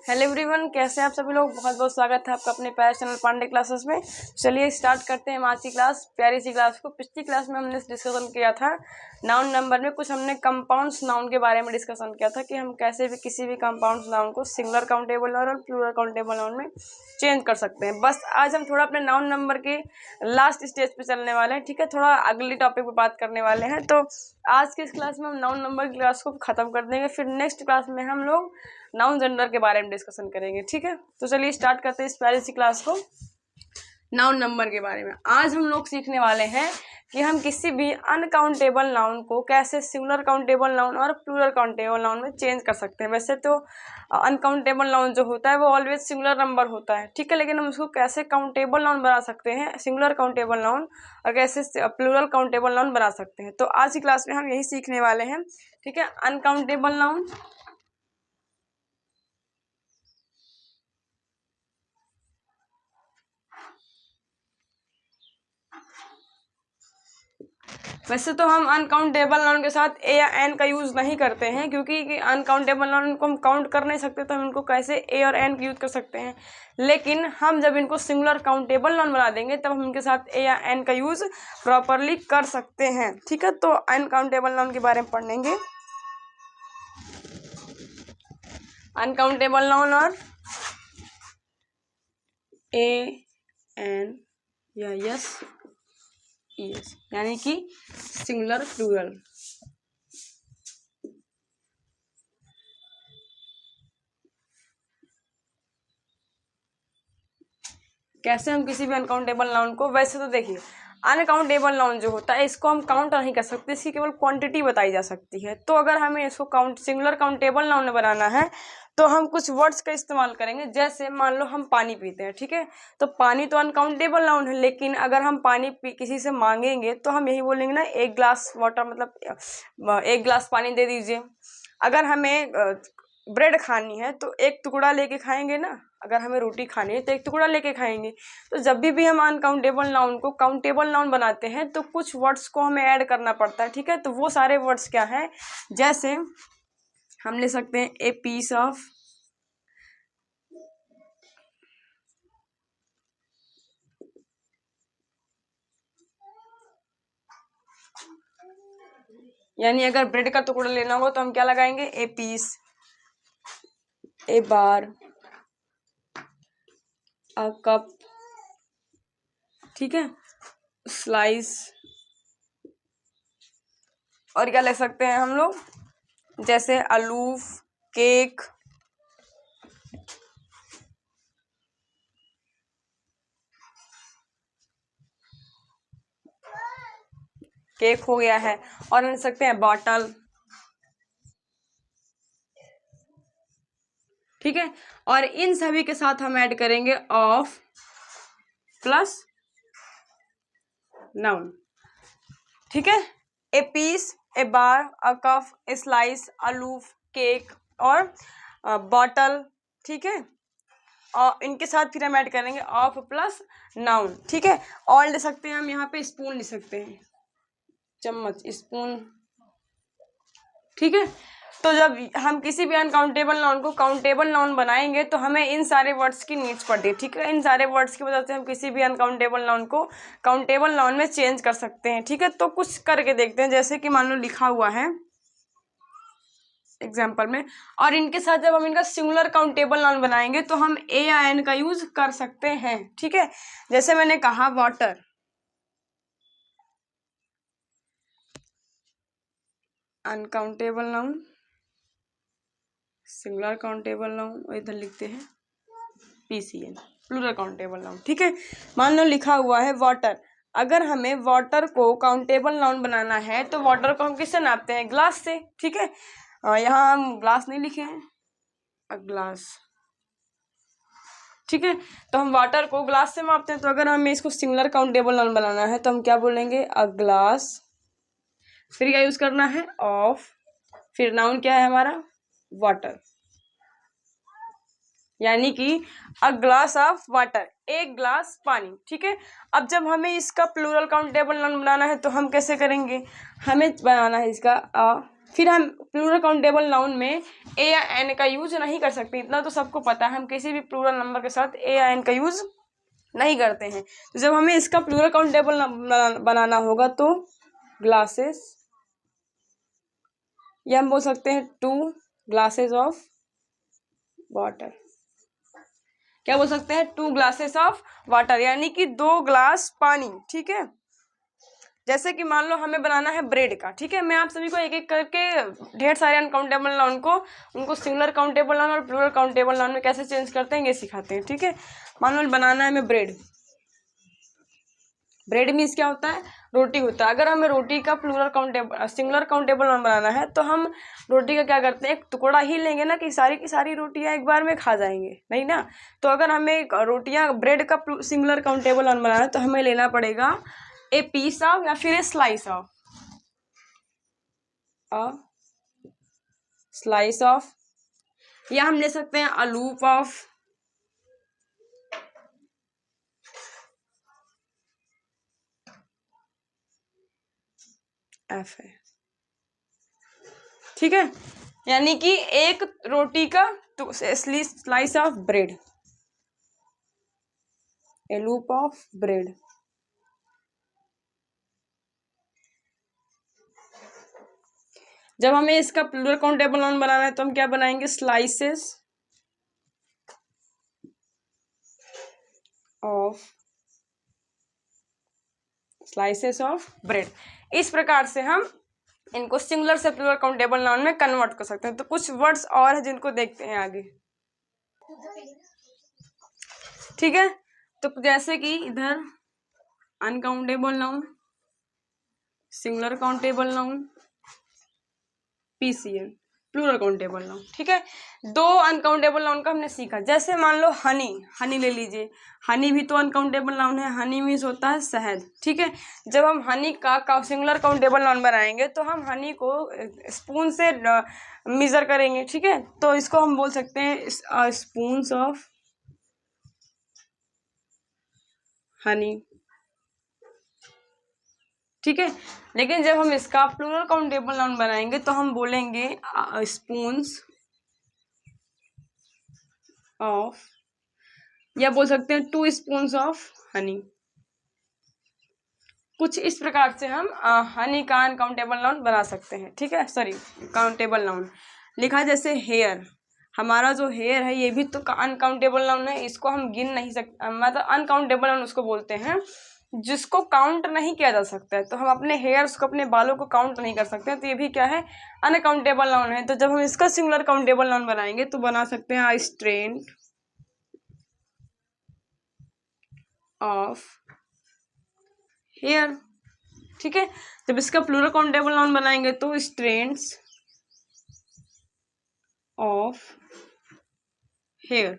Hello everyone, कैसे हैं आप सभी लोग। बहुत बहुत स्वागत है आपका अपने प्यारे चैनल पांडे क्लासेस में। चलिए स्टार्ट करते हैं आज की क्लास, प्यारी सी क्लास को। पिछली क्लास में हमने डिस्कशन किया था नाउन नंबर में, कुछ हमने कंपाउंड्स नाउन के बारे में डिस्कशन किया था कि हम कैसे भी किसी भी कंपाउंड्स नाउन को सिंगुलर काउंटेबल नाउन और प्लूरल काउंटेबल नाउन में चेंज कर सकते हैं। बस आज हम थोड़ा अपने नाउन नंबर के लास्ट स्टेज पे चलने वाले हैं, ठीक है। थोड़ा अगली टॉपिक पे बात करने वाले हैं। तो आज की इस क्लास में हम नाउन नंबर की क्लास को खत्म कर देंगे, फिर नेक्स्ट क्लास में हम लोग नाउन जेंडर के बारे में डिस्कशन करेंगे, ठीक है। तो चलिए स्टार्ट करते हैं इस प्यारी सी क्लास को नाउन नंबर के बारे में। आज हम लोग सीखने वाले हैं कि हम किसी भी अनकाउंटेबल नाउन को कैसे सिंगुलर काउंटेबल नाउन और प्लूरल काउंटेबल नाउन में चेंज कर सकते हैं। वैसे तो अनकाउंटेबल नाउन जो होता है वो ऑलवेज सिंगुलर नंबर होता है, ठीक है, लेकिन हम उसको कैसे काउंटेबल नाउन बना सकते हैं, सिंगुलर काउंटेबल नाउन, और कैसे प्लूरल काउंटेबल नाउन बना सकते हैं। तो आज की क्लास में हम यही सीखने वाले हैं, ठीक है। अनकाउंटेबल नाउन, वैसे तो हम अनकाउंटेबल नाउन के साथ ए या एन का यूज़ नहीं करते हैं, क्योंकि अनकाउंटेबल नाउन को हम काउंट कर नहीं सकते, तो हम इनको कैसे ए और एन का यूज़ कर सकते हैं। लेकिन हम जब इनको सिंगुलर काउंटेबल नाउन बना देंगे तब हम इनके साथ ए या एन का यूज़ प्रॉपरली कर सकते हैं, ठीक है। तो अनकाउंटेबल नाउन के बारे में पढ़ेंगे। अनकाउंटेबल नाउन और ए एन या यस यस यानी कि सिंगुलर प्लूरल। कैसे हम किसी भी अनकाउंटेबल नाउन को, वैसे तो देखिए अनकाउंटेबल नाउन जो होता है इसको हम काउंट नहीं कर सकते, इसकी केवल क्वांटिटी बताई जा सकती है। तो अगर हमें इसको सिंगुलर काउंटेबल नाउन बनाना है तो हम कुछ वर्ड्स का इस्तेमाल करेंगे। जैसे मान लो हम पानी पीते हैं, ठीक है, तो पानी तो अनकाउंटेबल नाउन है, लेकिन अगर हम पानी किसी से मांगेंगे तो हम यही बोलेंगे ना, एक ग्लास वाटर, मतलब एक ग्लास पानी दे दीजिए। अगर हमें ब्रेड खानी है तो एक टुकड़ा लेके खाएंगे ना, अगर हमें रोटी खानी है तो एक टुकड़ा लेके खाएंगे। तो जब भी हम अनकाउंटेबल नाउन को काउंटेबल नाउन बनाते हैं तो कुछ वर्ड्स को हमें ऐड करना पड़ता है, ठीक है। तो वो सारे वर्ड्स क्या है, जैसे हम ले सकते हैं ए पीस ऑफ, यानी अगर ब्रेड का टुकड़ा लेना हो तो हम क्या लगाएंगे, ए piece, a bar, a cup, ठीक है, स्लाइस, और क्या ले सकते हैं हम लोग, जैसे अलूफ, केक, केक हो गया है, और ले सकते हैं बॉटल, ठीक है। और इन सभी के साथ हम ऐड करेंगे ऑफ प्लस नाउन, ठीक है। A piece, a bar, a cup, a slice, a loaf, cake और बॉटल, ठीक है। और इनके साथ फिर हम ऐड करेंगे ऑफ प्लस नाउन, ठीक है। और ले सकते हैं हम यहाँ पे स्पून ले सकते हैं, चम्मच, स्पून, ठीक है। तो जब हम किसी भी अनकाउंटेबल नाउन को काउंटेबल नाउन बनाएंगे तो हमें इन सारे वर्ड्स की नीड्स पड़ती है, ठीक है। इन सारे वर्ड्स की वजह से हम किसी भी अनकाउंटेबल नाउन को काउंटेबल नाउन में चेंज कर सकते हैं, ठीक है। तो कुछ करके देखते हैं, जैसे कि मान लो लिखा हुआ है एग्जाम्पल में, और इनके साथ जब हम इनका सिंगुलर काउंटेबल नाउन बनाएंगे तो हम ए या एन का यूज कर सकते हैं, ठीक है। जैसे मैंने कहा water, uncountable noun, singular countable noun, और इधर लिखते हैं पीसीएन, प्लूरल काउंटेबल नाउन, ठीक है। मान लो लिखा हुआ है वाटर, अगर हमें वाटर को काउंटेबल नाउन बनाना है तो वाटर को हम किससे नापते हैं, ग्लास से, ठीक है। यहाँ हम ग्लास नहीं लिखे हैं, अ ग्लास, ठीक है। तो हम वाटर को ग्लास से मापते हैं, तो अगर हमें इसको सिंगुलर काउंटेबल नाउन बनाना है तो हम क्या बोलेंगे, अ ग्लास, फिर क्या यूज करना है, ऑफ, फिर नाउन क्या है हमारा, वाटर, यानी कि अ ग्लास ऑफ वाटर, एक ग्लास पानी, ठीक है। अब जब हमें इसका प्लूरल काउंटेबल नाउन बनाना है तो हम कैसे करेंगे, हमें बनाना है इसका अ फिर हम प्लूरल काउंटेबल नाउन में ए या एन का यूज नहीं कर सकते, इतना तो सबको पता है, हम किसी भी प्लूरल नंबर के साथ ए या एन का यूज नहीं करते हैं। तो जब हमें इसका प्लूरल काउंटेबल बनाना होगा तो ग्लासेस, या हम बोल सकते हैं 2 ग्लासेस ऑफ वाटर। क्या बोल सकते हैं? 2 ग्लासेस ऑफ वाटर, यानी कि 2 ग्लास पानी। ठीक है, जैसे कि मान लो हमें बनाना है ब्रेड का। ठीक है, मैं आप सभी को एक एक करके ढेर सारे अनकाउंटेबल नाउन को उनको सिंगुलर काउंटेबल नाउन और प्लूरल काउंटेबल नाउन में कैसे चेंज करते हैं ये सिखाते हैं। ठीक है, मान लो बनाना है हमें ब्रेड। ब्रेड मीन्स क्या होता है? रोटी होता है। अगर हमें रोटी का plural countable singular countable noun बनाना है तो हम रोटी का क्या करते हैं, एक टुकड़ा ही लेंगे ना कि सारी की सारी रोटियां एक बार में खा जाएंगे, नहीं ना। तो अगर हमें रोटियां ब्रेड का सिंगुलर काउंटेबल नाउन बनाना है तो हमें लेना पड़ेगा ए पीस ऑफ या फिर ए स्लाइस ऑफ, स्लाइस ऑफ, या हम ले सकते हैं अ लूप ऑफ, एफ है। ठीक है, यानी कि एक रोटी का slice of bread, A loop of bread. जब हमें इसका प्लूरल काउंटेबल नाउन बनाना है तो हम क्या बनाएंगे? Slices of bread. इस प्रकार से हम इनको सिंगुलर से प्लूरल काउंटेबल नाउन में कन्वर्ट कर सकते हैं। तो कुछ वर्ड्स और है जिनको देखते हैं आगे। ठीक है, तो जैसे कि इधर uncountable noun, singular countable noun, PCN, plural countable noun. ठीक है, 2 अनकाउंटेबल नाउन का हमने सीखा। जैसे मान लो हनी, हनी ले लीजिए, हनी भी तो अनकाउंटेबल नाउन है। हनी मीन्स होता है शहद। ठीक है, जब हम हनी का सिंगुलर काउंटेबल नाउन बनाएंगे तो हम हनी को स्पून से मेजर करेंगे। ठीक है, तो इसको हम बोल सकते हैं स्पून्स ऑफ हनी। ठीक है, लेकिन जब हम इसका प्लूरल काउंटेबल नाउन बनाएंगे तो हम बोलेंगे स्पून्स ऑफ, या बोल सकते हैं 2 स्पून्स ऑफ हनी। कुछ इस प्रकार से हम हनी का अनकाउंटेबल नाउन बना सकते हैं। ठीक है, सॉरी काउंटेबल नाउन लिखा है। जैसे हेयर, हमारा जो हेयर है ये भी तो अनकाउंटेबल नाउन है, इसको हम गिन नहीं सकते, मतलब अनकाउंटेबल नाउन उसको बोलते हैं जिसको काउंट नहीं किया जा सकता है। तो हम अपने हेयर्स को, अपने बालों को काउंट नहीं कर सकते हैं, तो ये भी क्या है? अनकाउंटेबल नाउन है। तो जब हम इसका सिंगुलर काउंटेबल नाउन बनाएंगे तो बना सकते हैं आई स्ट्रेन ऑफ हेयर। ठीक है, जब इसका प्लूरल काउंटेबल नाउन बनाएंगे तो strands of hair,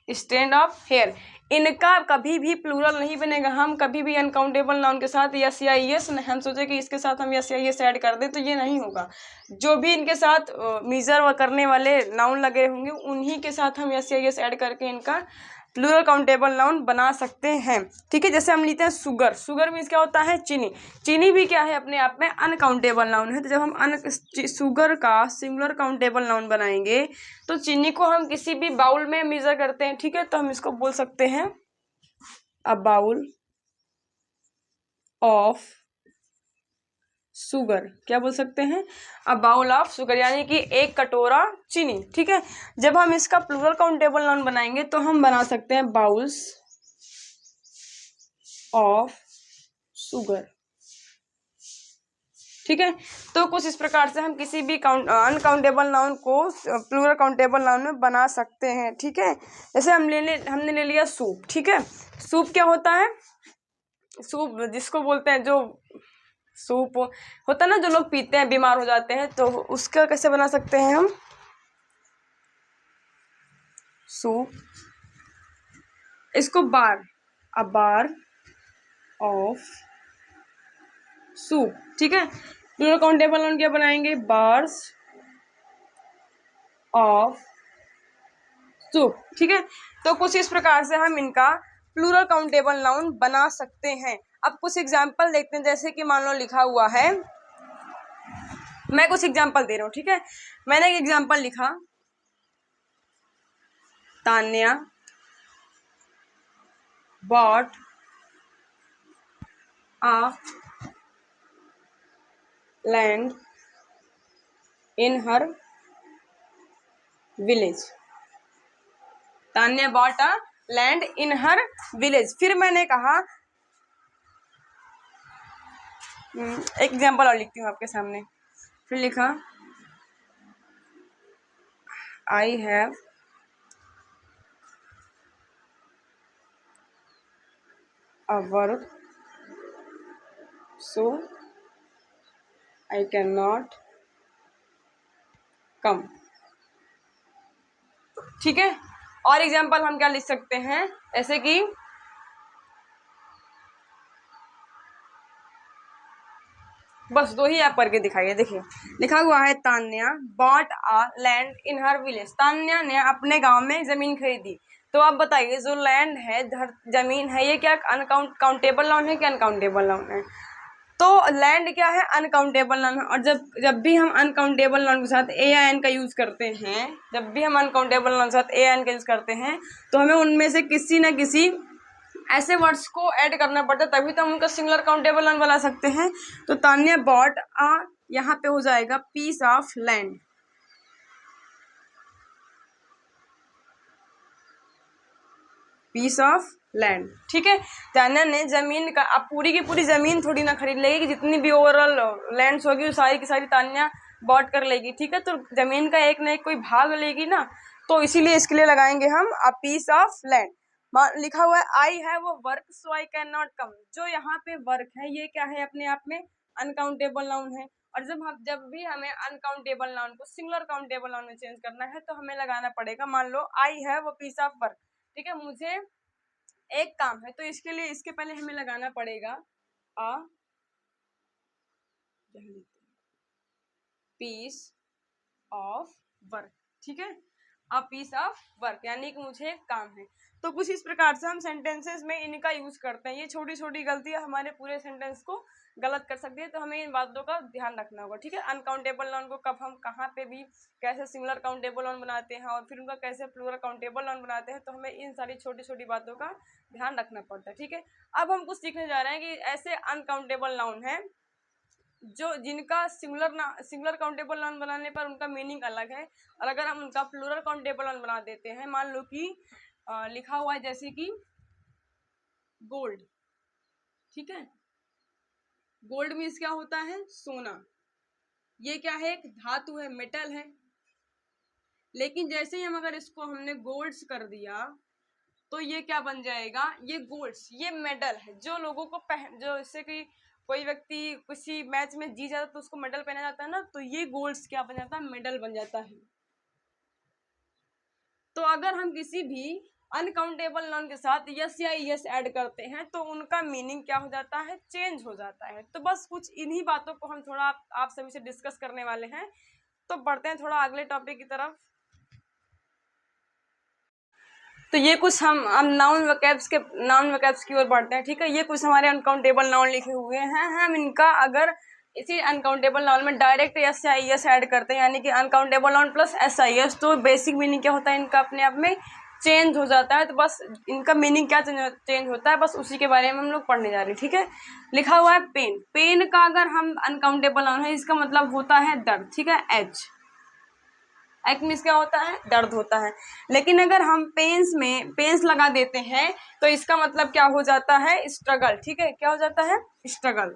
strand of hair. इनका कभी भी प्लूरल नहीं बनेगा। हम कभी भी अनकाउंटेबल नाउन के साथ यस या यस, हम सोचे कि इसके साथ हम यस या यस ऐड कर दें तो ये नहीं होगा। जो भी इनके साथ मेजर करने वाले नाउन लगे होंगे उन्हीं के साथ हम यस या यस ऐड करके इनका प्लूरल काउंटेबल नाउन बना सकते हैं। ठीक है, जैसे हम लेते हैं शुगर। शुगर मीन्स क्या होता है? चीनी। चीनी भी क्या है? अपने आप में अनकाउंटेबल नाउन है। तो जब हम शुगर का सिंगुलर काउंटेबल नाउन बनाएंगे तो चीनी को हम किसी भी बाउल में मेजर करते हैं। ठीक है, तो हम इसको बोल सकते हैं अ बाउल ऑफ शुगर। क्या बोल सकते हैं? अ बाउल ऑफ शुगर, यानी कि एक कटोरा चीनी। ठीक है, जब हम इसका प्लूरल काउंटेबल नाउन बनाएंगे तो हम बना सकते हैं बाउल्स ऑफ शुगर। ठीक है, तो कुछ इस प्रकार से हम किसी भी अनकाउंटेबल नाउन को प्लूरल काउंटेबल नाउन में बना सकते हैं। ठीक है, जैसे हमने ले लिया सूप। ठीक है, सूप क्या होता है? सूप जिसको बोलते हैं, जो सूप होता है ना, जो लोग पीते हैं बीमार हो जाते हैं, तो उसका कैसे बना सकते हैं हम? सूप, इसको बार, अ बार ऑफ सूप। ठीक है, प्लूरल काउंटेबल नाउन क्या बनाएंगे? Bars of soup. ठीक है, तो कुछ इस प्रकार से हम इनका प्लूरल काउंटेबल नाउन बना सकते हैं। अब कुछ एग्जाम्पल देखते हैं। जैसे कि मान लो लिखा हुआ है मैं कुछ एग्जाम्पल दे रहा हूँ, ठीक है। मैंने एक एग्जाम्पल लिखा, Tanya bought a land in her village। Tanya bought a land in her village। फिर मैंने कहा, एक एग्जाम्पल और लिखती हूँ आपके सामने। फिर लिखा, I have a work so I cannot come। ठीक है। और एग्जाम्पल हम क्या लिख सकते हैं, ऐसे कि बस दो ही आप करके दिखाइए। देखिए लिखा हुआ है, Tanya bought a land in her village. Tanya ने अपने गांव में जमीन खरीदी। तो आप बताइए, जो लैंड है, जमीन है, ये क्या काउंटेबल नाउन है कि अनकाउंटेबल नाउन है? तो लैंड क्या है, अनकाउंटेबल नाउन है। और जब भी हम अनकाउंटेबल नाउन के साथ ए या एन का यूज करते हैं, जब भी हम अनकाउंटेबल नाउन के साथ ए या एन का यूज करते हैं, तो हमें उनमें से किसी न किसी ऐसे वर्ड्स को ऐड करना पड़ता है, तभी तो हम उनका सिंगुलर काउंटेबल नाउन बना सकते हैं। तो तान्या बॉट आ, यहाँ पे हो जाएगा piece of land. Piece of land, ठीक है। तान्या ने जमीन का, अब पूरी की पूरी जमीन थोड़ी ना खरीद लेगी, जितनी भी ओवरऑल लैंड्स होगी वो सारी की सारी तान्या बॉट कर लेगी, ठीक है। तो जमीन का एक ना एक कोई भाग लेगी ना, तो इसीलिए इसके लिए लगाएंगे हम अ पीस ऑफ लैंड। लिखा हुआ है, आई have a work so I can not come. जो यहाँ पे वर्क है, ये क्या है, अपने आप में अनकाउंटेबल नाउन है। और जब भी हमें अनकाउंटेबल नाउन को सिंगुलर काउंटेबल नाउन में चेंज करना है, तो हमें लगाना पड़ेगा, मान लो I have a piece of work, ठीक है, मुझे एक काम है, तो इसके लिए इसके पहले हमें लगाना पड़ेगा अ पीस ऑफ वर्क, ठीक है। अ पीस ऑफ वर्क यानी कि मुझे एक काम है। तो कुछ इस प्रकार से हम सेंटेंसेस में इनका यूज करते हैं। ये छोटी छोटी गलतियां हमारे पूरे सेंटेंस को गलत कर सकती है, तो हमें इन बातों का ध्यान रखना होगा, ठीक है। अनकाउंटेबल नाउन को कब हम कहाँ पे भी कैसे सिंगुलर काउंटेबल नाउन बनाते हैं, और फिर उनका कैसे प्लूरल काउंटेबल नाउन बनाते हैं, तो हमें इन सारी छोटी छोटी बातों का ध्यान रखना पड़ता है, ठीक है। अब हम कुछ सीखने जा रहे हैं कि ऐसे अनकाउंटेबल नाउन है जो जिनका सिंगुलर काउंटेबल नाउन बनाने पर उनका मीनिंग अलग है, और अगर हम उनका प्लूरल काउंटेबल नाउन बना देते हैं, मान लो कि लिखा हुआ है जैसे कि गोल्ड, ठीक है। गोल्ड मीन्स क्या होता है, सोना। ये क्या है, एक धातु है, मेटल है। लेकिन जैसे ही हम अगर इसको हमने गोल्ड्स कर दिया, तो ये क्या बन जाएगा, ये गोल्ड्स, ये मेडल है। जो लोगों को जो जैसे कि कोई व्यक्ति किसी मैच में जीत जाता है तो उसको मेडल पहना जाता है ना, तो ये गोल्ड्स क्या बन जाता है, मेडल बन जाता है। तो अगर हम किसी भी अनकाउंटेबल नाउन के साथ यस या यस ऐड करते हैं, तो उनका मीनिंग क्या हो जाता है, चेंज हो जाता है। तो बस कुछ इन्हीं बातों को हम थोड़ा आप सभी से डिस्कस करने वाले हैं। तो बढ़ते हैं थोड़ा अगले टॉपिक की तरफ। तो ये कुछ हम नाउन वोकैब्स की ओर बढ़ते हैं, ठीक है। ये कुछ हमारे अनकाउंटेबल नाउन लिखे हुए हैं। हम इनका अगर इसी अनकाउंटेबल नाउन में डायरेक्ट एस या आई एस ऐड करते हैं, यानी कि uncountable noun plus S I S, तो बेसिक मीनिंग क्या होता है इनका, अपने आप में चेंज हो जाता है। तो बस इनका मीनिंग क्या चेंज होता है, बस उसी के बारे में हम लोग पढ़ने जा रहे हैं, ठीक है। लिखा हुआ है पेन। पेन का अगर हम अनकाउंटेबल नाउन है, इसका मतलब होता है दर्द, ठीक है। एच मीन्स क्या होता है, दर्द होता है। लेकिन अगर हम पेन्स में पेन्स लगा देते हैं, तो इसका मतलब क्या हो जाता है, स्ट्रगल, ठीक है। क्या हो जाता है, स्ट्रगल।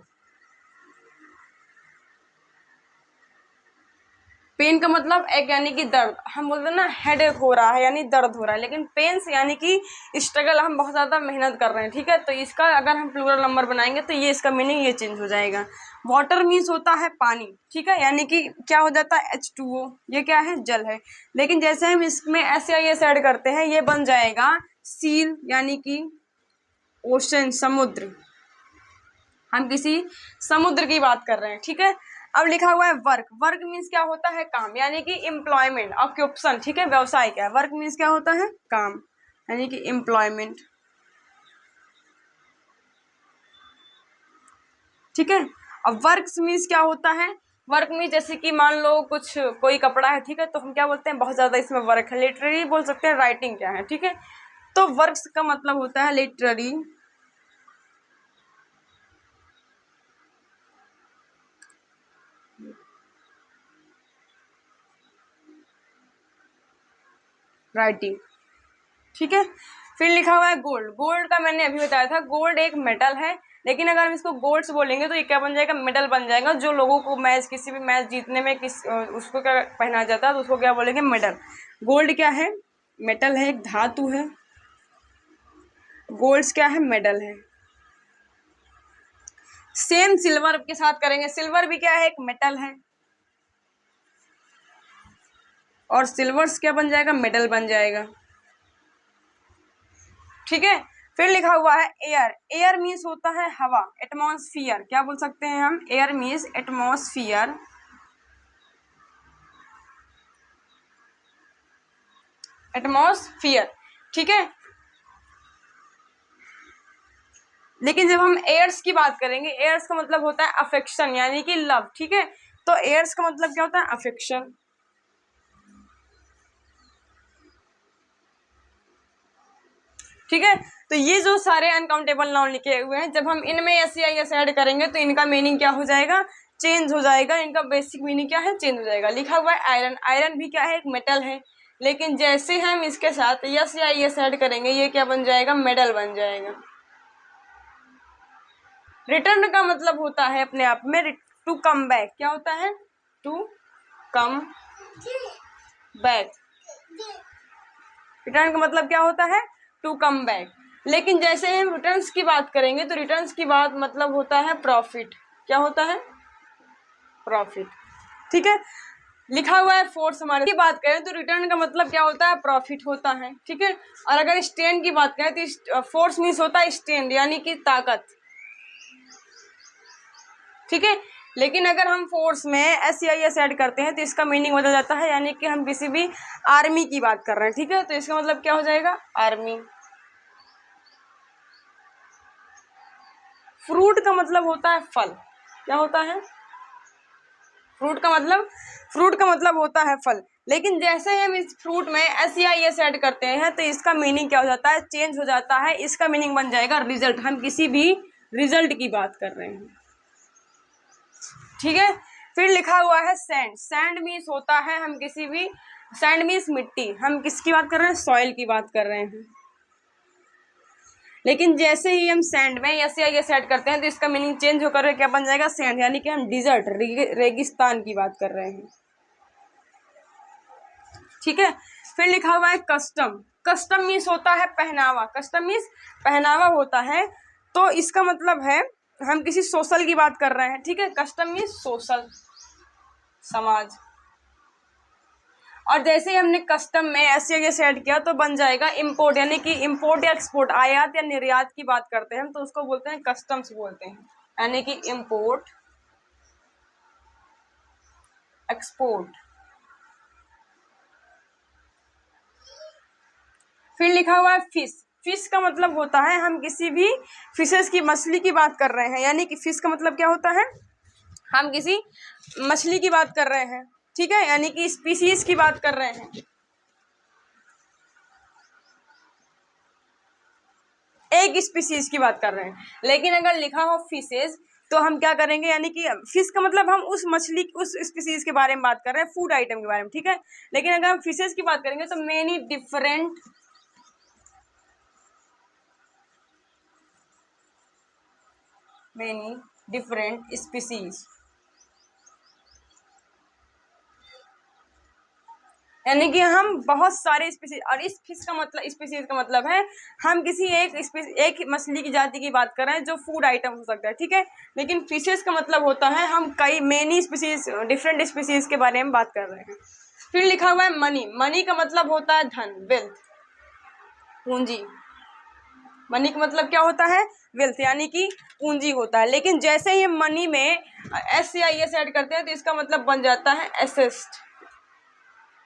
पेन का मतलब एक यानी कि दर्द, हम बोलते हैं ना हेडेक हो रहा है यानी दर्द हो रहा है, लेकिन पेन्स यानी कि स्ट्रगल, हम बहुत ज़्यादा मेहनत कर रहे हैं, ठीक है। तो इसका अगर हम प्लूरल नंबर बनाएंगे तो ये इसका मीनिंग ये चेंज हो जाएगा। वाटर मीन्स होता है पानी, ठीक है, यानी कि क्या हो जाता है, H2O, ये क्या है, जल है। लेकिन जैसे हम इसमें एस या एस ऐड करते हैं, ये बन जाएगा सील, यानी कि ओशन, समुद्र। हम किसी समुद्र की बात कर रहे हैं, ठीक है। अब लिखा हुआ है वर्क। वर्क मीन्स क्या होता है, काम, यानी कि एम्प्लॉयमेंट, ऑक्यूपेशन, ठीक है, व्यवसाय क्या है। वर्क मीन्स क्या होता है, काम, यानी कि एम्प्लॉयमेंट, ठीक है। अब वर्क मीन्स क्या होता है, वर्क में जैसे कि मान लो कुछ कोई कपड़ा है, ठीक है, तो हम क्या बोलते हैं, बहुत ज़्यादा इसमें वर्क है। लिटरेरी बोल सकते हैं राइटिंग क्या है, ठीक है। तो वर्क्स का मतलब होता है लिटरेरी राइटिंग, ठीक है। फिर लिखा हुआ है गोल्ड। गोल्ड का मैंने अभी बताया था, गोल्ड एक मेटल है, लेकिन अगर हम इसको गोल्ड्स बोलेंगे तो ये क्या बन जाएगा, मेडल बन जाएगा। जो लोगों को मैच, किसी भी मैच जीतने में उसको क्या पहना जाता है, तो उसको क्या बोलेंगे, मेडल। गोल्ड क्या है, मेटल है, एक धातु है। गोल्ड्स क्या है, मेडल है। सेम सिल्वर के साथ करेंगे, सिल्वर भी क्या है, एक मेटल है, और सिल्वर्स क्या बन जाएगा, मेडल बन जाएगा, ठीक है। फिर लिखा हुआ है एयर। एयर मीन्स होता है हवा, एटमॉस्फियर। क्या बोल सकते हैं हम, एयर मीन्स एटमॉस्फियर। एटमॉस्फियर, ठीक है। लेकिन जब हम एयर्स की बात करेंगे, एयर्स का मतलब होता है अफेक्शन, यानी कि लव, ठीक है। तो एयर्स का मतलब क्या होता है, अफेक्शन, ठीक है। तो ये जो सारे अनकाउंटेबल नाउन लिखे हुए हैं, जब हम इनमें एस या एस ऐड करेंगे तो इनका मीनिंग क्या हो जाएगा, चेंज हो जाएगा। इनका बेसिक मीनिंग क्या है, चेंज हो जाएगा। लिखा हुआ है आयरन। आयरन भी क्या है, एक मेटल है, लेकिन जैसे हम इसके साथ यस या एस ऐड करेंगे, ये क्या बन जाएगा, मेडल बन जाएगा। रिटर्न का मतलब होता है अपने आप में टू कम बैक। क्या होता है, टू कम बैक। रिटर्न का मतलब क्या होता है, टू कम बैक। लेकिन जैसे हम रिटर्न्स की बात करेंगे तो रिटर्न्स की बात मतलब होता है प्रॉफिट। क्या होता है, प्रॉफिट, ठीक है। लिखा हुआ है फोर्स। हमारे की बात करें तो रिटर्न का मतलब क्या होता है, प्रॉफिट होता है, ठीक है। और अगर स्ट्रेन की बात करें तो फोर्स मीन्स होता है स्ट्रेन, यानी कि ताकत, ठीक है। लेकिन अगर हम फोर्स में एस या एस ऐड करते हैं तो इसका मीनिंग बदल जाता है, यानी कि हम किसी भी आर्मी की बात कर रहे हैं, ठीक है। तो इसका मतलब क्या हो जाएगा, आर्मी। फ्रूट का मतलब होता है फल। क्या होता है, फ्रूट का मतलब होता है फल। लेकिन जैसे ही हम इस फ्रूट में एस या एस ऐड करते हैं तो इसका मीनिंग क्या हो जाता है, चेंज हो जाता है। इसका मीनिंग बन जाएगा रिजल्ट। हम किसी भी रिजल्ट की बात कर रहे हैं, ठीक है। फिर लिखा हुआ है सैंड। सैंड मीन्स होता है, हम किसी भी, सैंड मीन्स मिट्टी। हम किसकी बात कर रहे हैं, सॉइल की बात कर रहे हैं। लेकिन जैसे ही हम सैंड में यस या यस ऐड करते हैं तो इसका मीनिंग चेंज होकर क्या बन जाएगा, सैंड, यानी कि हम डिजर्ट, रेगिस्तान की बात कर रहे हैं, ठीक है। फिर लिखा हुआ है कस्टम। कस्टम मीन्स होता है पहनावा। कस्टम मीन्स पहनावा होता है। तो इसका मतलब है हम किसी सोशल की बात कर रहे हैं, ठीक है। कस्टम मीन्स सोशल, समाज। और जैसे ही हमने कस्टम में ऐसे ऐड किया तो बन जाएगा इम्पोर्ट, यानी कि इम्पोर्ट या एक्सपोर्ट, आयात या निर्यात की बात करते हैं हम तो उसको बोलते हैं कस्टम्स बोलते हैं, यानी कि इम्पोर्ट एक्सपोर्ट। फिर लिखा हुआ है फिश। फिश का मतलब होता है हम किसी भी फिशेस की, मछली की बात कर रहे हैं, यानी कि फिश का मतलब क्या होता है, हम किसी मछली की बात कर रहे हैं, ठीक है, यानी कि स्पीसीज की बात कर रहे हैं, एक स्पीसीज की बात कर रहे हैं। लेकिन अगर लिखा हो फिशेज तो हम क्या करेंगे, यानी कि फिश का मतलब हम उस मछली, उस स्पीसीज के बारे में बात कर रहे हैं, फूड आइटम के बारे में, ठीक है। लेकिन अगर हम फिशेज की बात करेंगे तो मेनी डिफरेंट स्पीसीज, यानी कि हम बहुत सारे स्पीसीज। और इस फिश का मतलब, स्पीसीज का मतलब है हम किसी एक मछली की जाति की बात कर रहे हैं जो फूड आइटम हो सकता है, ठीक है। लेकिन फिशेस का मतलब होता है हम कई मेनी स्पीसीज, डिफरेंट स्पीसीज के बारे में बात कर रहे हैं। फिर लिखा हुआ है मनी। मनी का मतलब होता है धन, वेल्थ, पूंजी। मनी का मतलब क्या होता है, वेल्थ, यानी कि पूंजी होता है। लेकिन जैसे ही हम मनी में एस या एस ऐड करते हैं तो इसका मतलब बन जाता है एसेस्ट।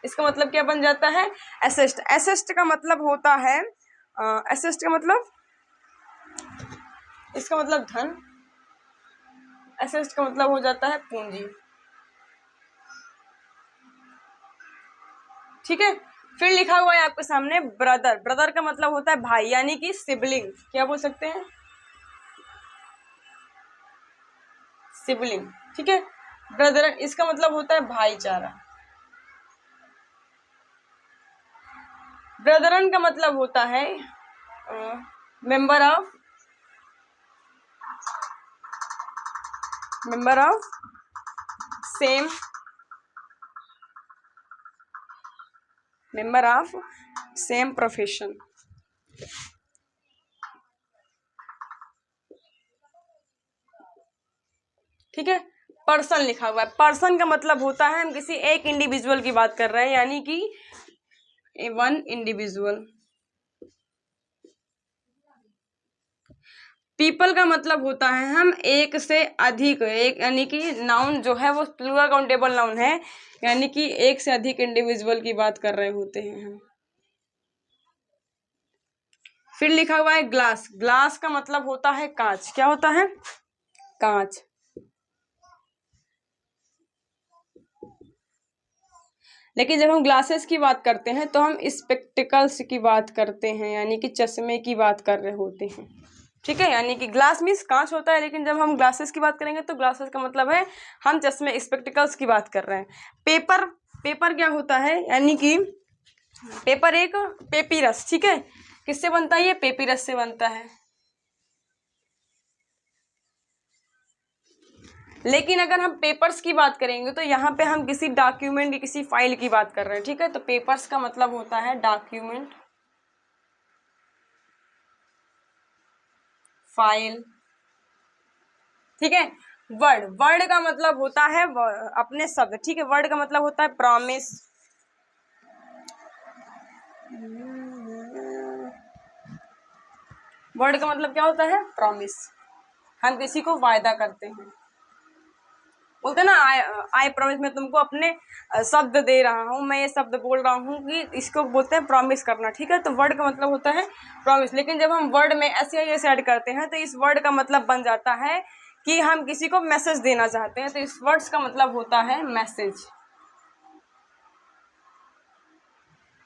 इसका मतलब क्या बन जाता है, एसेस्ट। एसेस्ट का मतलब होता है, एसेस्ट का मतलब, इसका मतलब धन, एसेस्ट का मतलब हो जाता है पूंजी। ठीक है। फिर लिखा हुआ है आपके सामने ब्रदर। ब्रदर का मतलब होता है भाई, यानी कि सिबलिंग। क्या बोल सकते हैं? सिबलिंग, ठीक है। ब्रदर इसका मतलब होता है भाईचारा। ब्रदरन का मतलब होता है member of same member of same profession. ठीक है। पर्सन लिखा हुआ है। पर्सन का मतलब होता है हम किसी एक इंडिविजुअल की बात कर रहे हैं, यानी कि वन इंडिविजुअल। पीपल का मतलब होता है हम एक से अधिक, एक यानी कि नाउन जो है वो प्लूरल काउंटेबल नाउन है, यानी कि एक से अधिक इंडिविजुअल की बात कर रहे होते हैं हम। फिर लिखा हुआ है ग्लास। ग्लास का मतलब होता है कांच। क्या होता है? कांच। लेकिन जब हम ग्लासेस की बात करते हैं तो हम स्पेक्टिकल्स की बात करते हैं, यानी कि चश्मे की बात कर रहे होते हैं। ठीक है, यानी कि ग्लास मीन्स कांच होता है, लेकिन जब हम ग्लासेस की बात करेंगे तो ग्लासेस का मतलब है हम चश्मे स्पेक्टिकल्स की बात कर रहे हैं। पेपर। पेपर क्या होता है? यानी कि पेपर एक पेपीरस। ठीक है, किससे बनता है? ये पेपीरस से बनता है। लेकिन अगर हम पेपर्स की बात करेंगे तो यहाँ पे हम किसी डॉक्यूमेंट या किसी फाइल की बात कर रहे हैं। ठीक है, तो पेपर्स का मतलब होता है डॉक्यूमेंट, फाइल। ठीक है। वर्ड। वर्ड का मतलब होता है अपने शब्द। ठीक है, वर्ड का मतलब होता है प्रॉमिस। वर्ड का मतलब क्या होता है? प्रॉमिस। हम किसी को वायदा करते हैं, बोलते हैं ना आई प्रॉमिस, मैं तुमको अपने शब्द दे रहा हूँ, मैं ये शब्द बोल रहा हूँ, कि इसको बोलते हैं प्रॉमिस करना। ठीक है, तो वर्ड का मतलब होता है प्रॉमिस। लेकिन जब हम वर्ड में एस ऐड करते हैं तो इस वर्ड का मतलब बन जाता है कि हम किसी को मैसेज देना चाहते हैं, तो इस वर्ड्स का मतलब होता है मैसेज।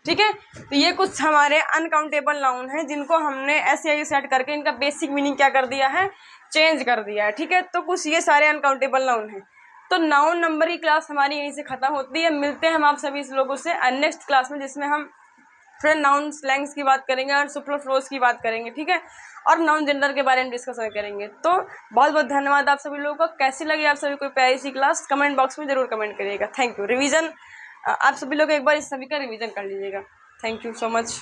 ठीक है, तो ये कुछ हमारे अनकाउंटेबल नाउन हैं जिनको हमने एस ऐड करके इनका बेसिक मीनिंग क्या कर दिया है? चेंज कर दिया है। ठीक है, तो कुछ ये सारे अनकाउंटेबल नाउन हैं। तो नाउन नंबर की क्लास हमारी यहीं से खत्म होती है। मिलते हैं हम आप सभी इस लोगों से नेक्स्ट क्लास में, जिसमें हम फिर नाउन स्लैंग्स की बात करेंगे और सुपरफ्लोज की बात करेंगे। ठीक है, और नाउन जेंडर के बारे में डिस्कस करेंगे। तो बहुत बहुत धन्यवाद आप सभी लोगों को। कैसी लगी आप सभी को प्यारी सी क्लास? कमेंट बॉक्स में जरूर कमेंट करिएगा। Thank you. रिवीजन आप सभी लोग एक बार इस सभी का रिवीजन कर लीजिएगा। Thank you so much.